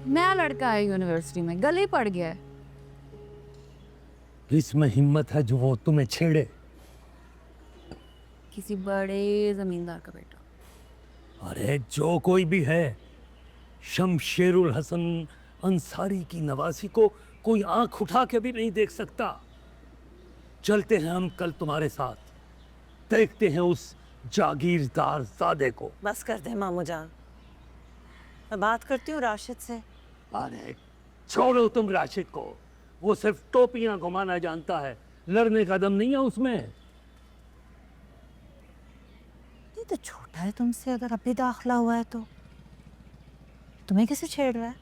नया लड़का है यूनिवर्सिटी में, गले पड़ गया है। इसमें हिम्मत है जो वो तुम्हें छेड़े? किसी बड़े जमींदार का बेटा। अरे जो कोई भी है, शमशेरुल हसन अंसारी की नवासी को कोई आंख उठा के भी नहीं देख सकता। चलते हैं हम कल तुम्हारे साथ, देखते हैं उस जागीरदार ज़ादे को। बस कर दे मामू जान, मैं बात करती हूँ राशिद से। अरे छोड़ो तुम राशिद को, वो सिर्फ टोपियां घुमाना जानता है, लड़ने का दम नहीं है उसमें। ये तो छोटा है तुमसे, अगर अभी दाखिला हुआ है तो तुम्हें कैसे छेड़ रहा है?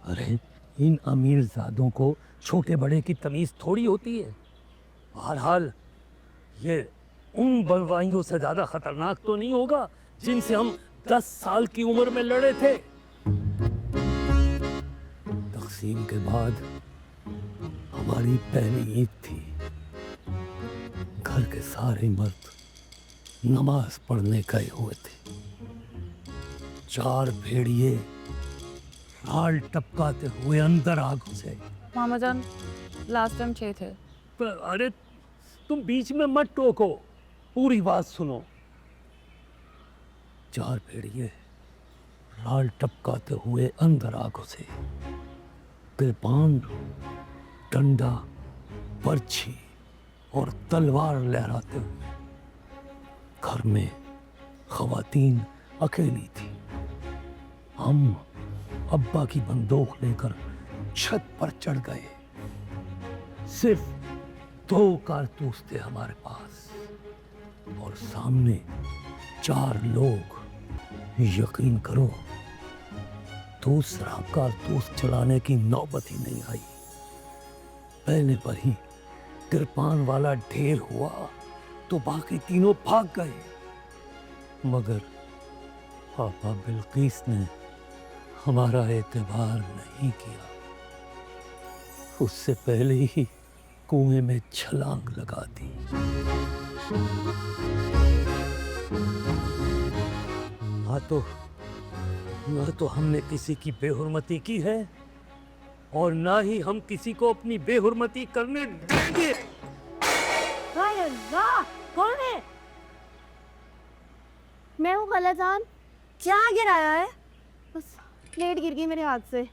अरे इन अमीर ज़ादों को छोटे बड़े की तमीज़ थोड़ी होती है। बहरहाल ये उन बलवाइयों से ज़्यादा खतरनाक तो नहीं होगा जिनसे हम 10 साल की उम्र में लड़े थे। तकसीम के बाद हमारी पहली ईद थी। घर के सारे मर्द नमाज पढ़ने गए हुए थे। 4 भेड़िए हाल टपकाते हुए अंदर आ घुसे। मामा जान, लास्ट टाइम 6 थे। अरे तुम बीच में मत टोको, पूरी बात सुनो। 4 भेड़िए लाल टपकाते हुए अंदर आ घुसे। कृपान डंडा, बर्छी और तलवार लहराते हुए। घर में खवातीन अकेली थी। हम अब्बा की बंदूक लेकर छत पर चढ़ गए। सिर्फ 2 कारतूस थे हमारे पास और सामने 4 लोग। यकीन करो, दूसरा कारतूस चलाने की नौबत ही नहीं आई। पहले पर ही कृपान वाला ढेर हुआ तो बाकी तीनों भाग गए, मगर पापा बिल्किस ने हमारा एतबार नहीं किया। उससे पहले ही कुएं में छलांग लगा दी। ना तो हमने किसी की बेहुरमती की है और ना ही हम किसी को अपनी बेहुरमती करने देंगे। कौन है? मैं हूँ खालाजान। क्या गिराया है? बस प्लेट गिर गई मेरे हाथ से।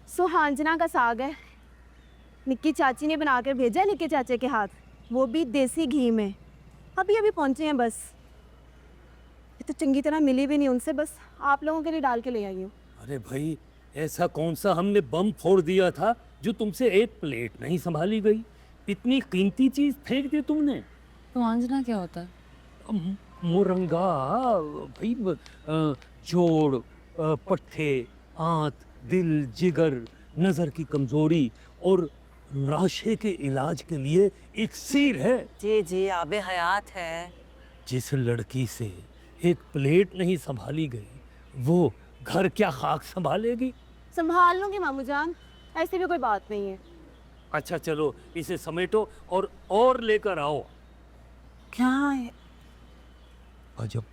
सुहांजना का साग है, निक्की चाची ने बनाकर भेजा है निक्के चाचे के हाथ, वो भी देसी घी में। अभी अभी पहुंचे हैं बस। ये तो चंगी तरह मिली भी नहीं उनसे, बस आप लोगों के लिए डाल के ले आई हूँ। अरे भाई, ऐसा कौन सा हमने बम फोड़ दिया था जो तुमसे एक प्लेट नहीं संभाली गई? इतनी कीमती चीज फेंक दी तुमने। तो अंजना क्या होता है? मुरंगा भाई, जोड़, पट्टे, आंत, दिल, जिगर, नजर की कमजोरी और लाशे के इलाज के लिए इक्सीर है। जी जी, आबे हयात है। जिस लड़की से एक प्लेट नहीं संभाली गई, वो घर क्या खाक संभालेगी? संभाल लूंगी मामू जान, ऐसी भी कोई बात नहीं है। अच्छा चलो, इसे समेटो और लेकर आओ। क्या है? अजब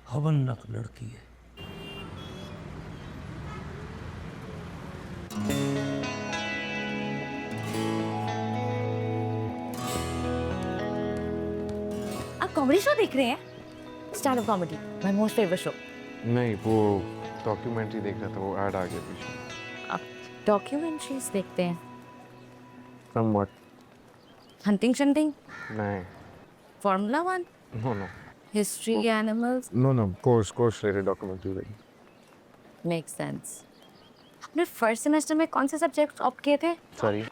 हवनक लड़की है। आप कॉमेडी शो देख रहे हैं? Stand up comedy, my most favourite show. नहीं, वो डॉक्यूमेंट्री देख रहा था, वो ऐड आ गया पीछे। आप डॉक्यूमेंट्रीज देखते हैं? समवट। Hunting shunting? नहीं। फार्मूला 1? नो। हिस्ट्री के animals? No, course related documentary देखी। Make sense. आपने फर्स्ट सेमेस्टर में कौन से सब्जेक्ट्स ऑप्ट किए थे? सॉरी?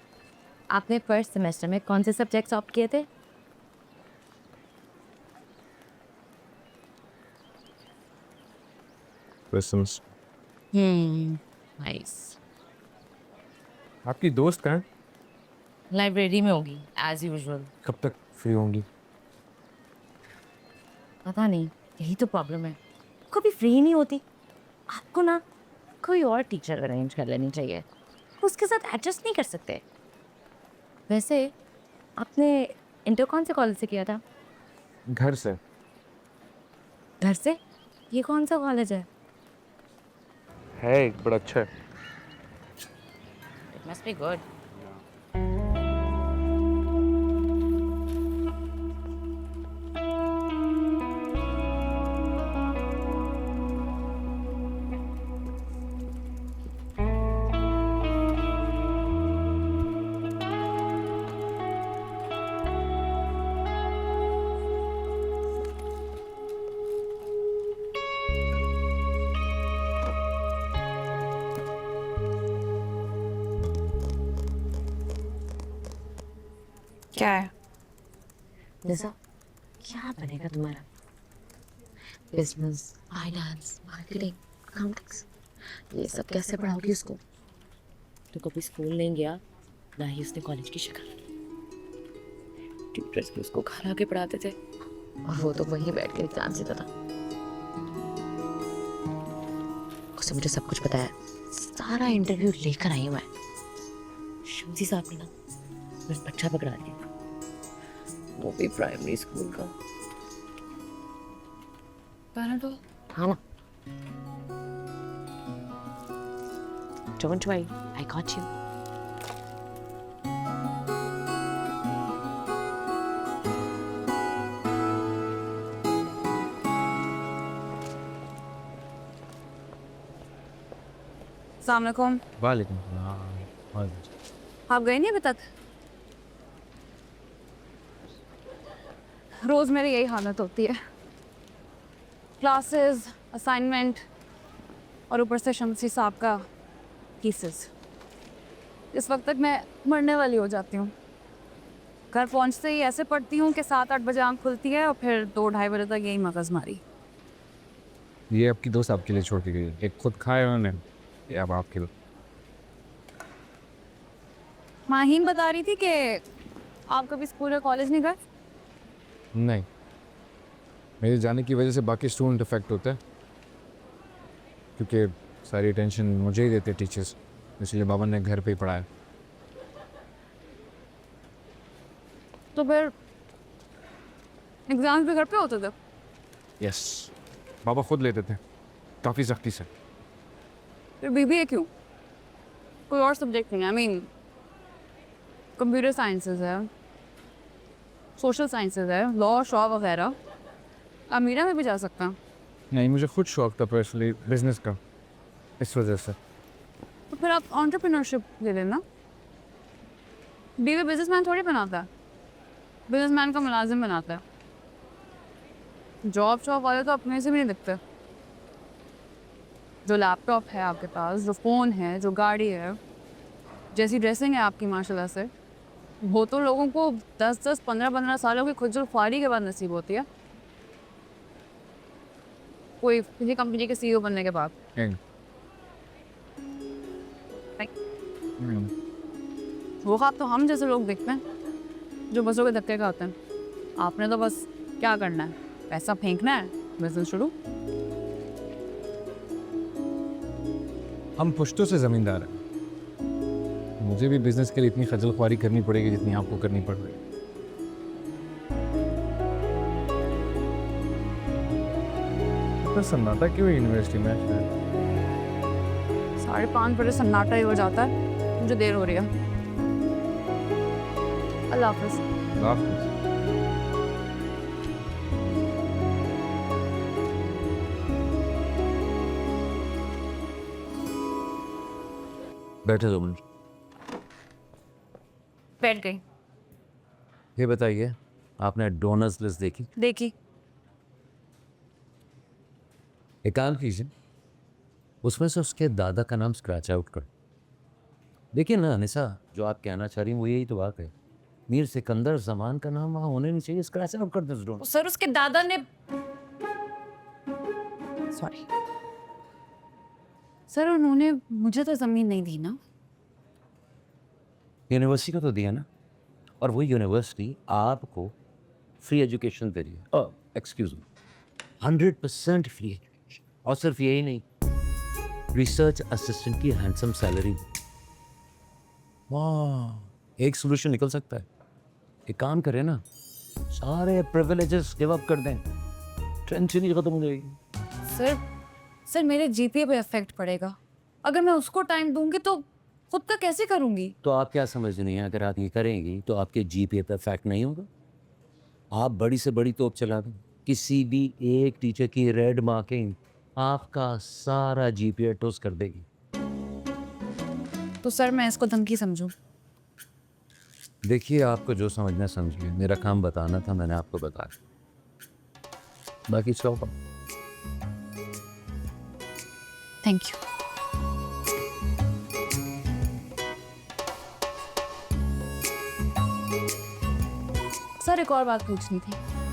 आपने फर्स्ट सेमेस्टर में कौन से सब्जेक्ट्स ऑप्ट किए थे? क्वेश्चंस। नाइस। आपकी दोस्त कहाँ है? लाइब्रेरी में होगी एज यूजुअल। कब तक फ्री होंगी? पता नहीं, यही तो प्रॉब्लम है, कभी फ्री नहीं होती। आपको ना कोई और टीचर अरेंज कर लेनी चाहिए, उसके साथ एडजस्ट नहीं कर सकते। वैसे आपने इंटर कौन से कॉलेज से किया था? घर से। घर से? ये कौन सा कॉलेज है? है बड़ा अच्छा है। It must be good. क्या है? जैसा क्या बनेगा तुम्हारा? बिजनेस, फाइनेंस, मार्केटिंग, अकाउंटिंग्स, ये सब कैसे पढ़ाओगी उसको? तो कभी स्कूल नहीं गया, ना ही उसने कॉलेज की शक्ल। ट्यूटर्स भी उसको घर आके पढ़ाते थे और वो तो वहीं बैठ के एग्जाम देता था। उसने मुझे सब कुछ बताया, सारा इंटरव्यू लेकर आई हूँ मैं। शम्सी साहब ने ना बस बच्चा पकड़ा दिया, वो भी प्राइमरी स्कूल का। हाँ ना। Don't worry, I got you. अस्सलाम वालेकुम। वालेकुम सलाम। आप गए नहीं अभी तक? रोज़ मेरी यही हालत होती है, क्लासेस, असाइनमेंट और ऊपर से शम्सी साहब का केसेस। इस वक्त तक मैं मरने वाली हो जाती हूँ। घर पहुँचते ही ऐसे पढ़ती हूँ कि 7-8 बजे आँख खुलती है और फिर 2-2:30 बजे तक यही मगजमारी। ये आपकी दोस्त आपके लिए छोड़ के गई है। एक खुद खाए उन्होंने, ये अब आपके लिए। माहीन बता रही थी कि आप कभी स्कूल या कॉलेज नहीं गए। नहीं, मेरे जाने की वजह से बाकी स्टूडेंट इफेक्ट होता है, क्योंकि सारी टेंशन मुझे ही देते टीचर्स, इसलिए बाबा ने घर पे ही पढ़ाया। तो फिर एग्जाम्स भी घर पे होते थे? यस, बाबा खुद लेते थे, काफ़ी सख्ती से। फिर बीबीए क्यों? कोई और सब्जेक्ट नहीं? आई मीन कंप्यूटर साइंसेज है, सोशल साइंसेज है, लॉ शॉ वगैरह। आप मीडिया में भी जा सकता हूँ। नहीं, मुझे खुद शौक था पर्सनली बिजनेस का, इस वजह से। तो फिर आप एंटरप्रेन्योरशिप ले लेना। बीवी बिजनेसमैन थोड़ी बनाता है, बिजनेसमैन का मुलाजिम बनाता है। जॉब वाले तो अपने से भी नहीं दिखते। जो लैपटॉप है आपके पास, जो फ़ोन है, जो गाड़ी है, जैसी ड्रेसिंग है आपकी माशाल्लाह से, वो तो लोगों को 10-10, 15-15 सालों की खुजल-ख्वारी के बाद नसीब होती है। कोई किसी कंपनी के सीईओ बनने के बाद। वो ख्वाब तो हम जैसे लोग देखते हैं जो बसों के धक्के का होते हैं। आपने तो बस क्या करना है, पैसा फेंकना है, बिजनेस शुरू। हम पुश्तों से ज़मींदार हैं, मुझे भी बिजनेस के लिए इतनी खजल ख्वारी करनी पड़ेगी जितनी आपको करनी पड़ रही है। तो सन्नाटा क्यों यूनिवर्सिटी में? 5:30 बजे सन्नाटा ही हो जाता है, मुझे देर हो रही है। अल्लाह हाफ़िज़। बैठे 2 मिनट। बैठ गई। ये बताइए, आपने डोनर्स लिस्ट देखी? देखी। एक काम कीजिए, उसमें से उसके दादा का नाम स्क्रैच आउट कर। देखिए ना अनिसा, जो आप कहना चाह रही हैं वो यही तो बात है। मीर सिकंदर जमान का नाम वहाँ होने नहीं चाहिए, स्क्रैच आउट कर दो। सर उसके दादा ने, सॉरी सर, उन्होंने मुझे तो ज़मीन नहीं दी ना। यूनिवर्सिटी को तो दिया ना, और वो यूनिवर्सिटी आपको फ्री एजुकेशन दे रही है। Excuse me, 100% free education. और सिर्फ यही नहीं, रिसर्च असिस्टेंट की हैंडसम सैलरी। वाह, एक सोल्यूशन निकल सकता है। एक काम करें ना, सारे प्रिविलेजेस गिव अप कर दें, टेंशन ही खत्म हो जाएगी। सर मेरे जीपीए पे इफेक्ट पड़ेगा। अगर मैं उसको टाइम दूंगी तो खुद का कैसे करूंगी? तो आप क्या समझ रही हैं, अगर आप ये करेंगी तो आपके जीपीए पर इफेक्ट नहीं होगा? आप बड़ी से बड़ी तोप चला दें, किसी भी एक टीचर की रेड मार्किंग आपका सारा जीपीए टोस कर देगी। तो सर मैं इसको धमकी समझूं? देखिए, आपको जो समझना समझिए, मेरा काम बताना था, मैंने आपको बताया, बाकी सब थैंक यू। सर एक और बात पूछनी थी।